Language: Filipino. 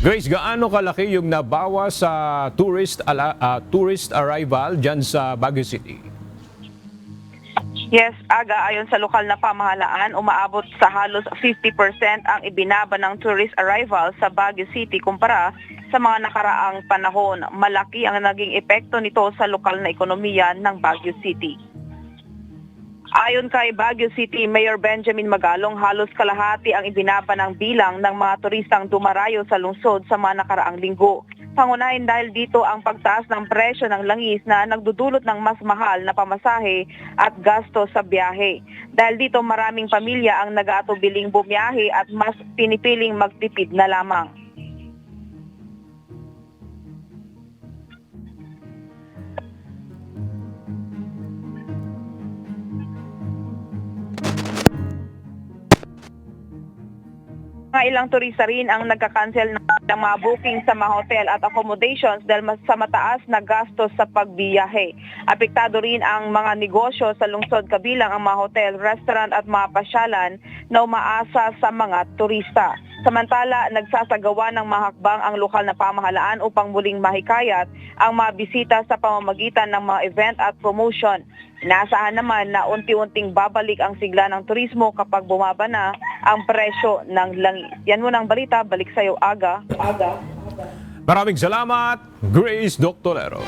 Grace, gaano kalaki yung nabawa sa tourist arrival dyan sa Baguio City? Yes, Aga, ayon sa lokal na pamahalaan, umaabot sa halos 50% ang ibinaba ng tourist arrival sa Baguio City kumpara sa mga nakaraang panahon. Malaki ang naging epekto nito sa lokal na ekonomiya ng Baguio City. Ayon kay Baguio City Mayor Benjamin Magalong, halos kalahati ang ibinaba ng bilang ng mga turistang dumarayo sa lungsod sa mga nakaraang linggo. Pangunahin dahil dito ang pagtaas ng presyo ng langis na nagdudulot ng mas mahal na pamasahe at gasto sa biyahe. Dahil dito maraming pamilya ang nag-aatubiling bumiyahe at mas pinipiling magtipid na lamang. Mga ilang turista rin ang nagka-cancel ng mga booking sa mga hotel at accommodations dahil sa mataas na gastos sa pagbiyahe. Apektado rin ang mga negosyo sa lungsod kabilang ang mga hotel, restaurant at mga pasyalan na umaasa sa mga turista. Samantala, nagsasagawa ng mga hakbang ang lokal na pamahalaan upang muling mahikayat ang mga bisita sa pamamagitan ng mga event at promotion. Inaasahan naman na unti-unting babalik ang sigla ng turismo kapag bumaba na ang presyo ng langis. Yan muna ang balita. Balik sa iyo, Aga. Maraming salamat, Grace Doctorero.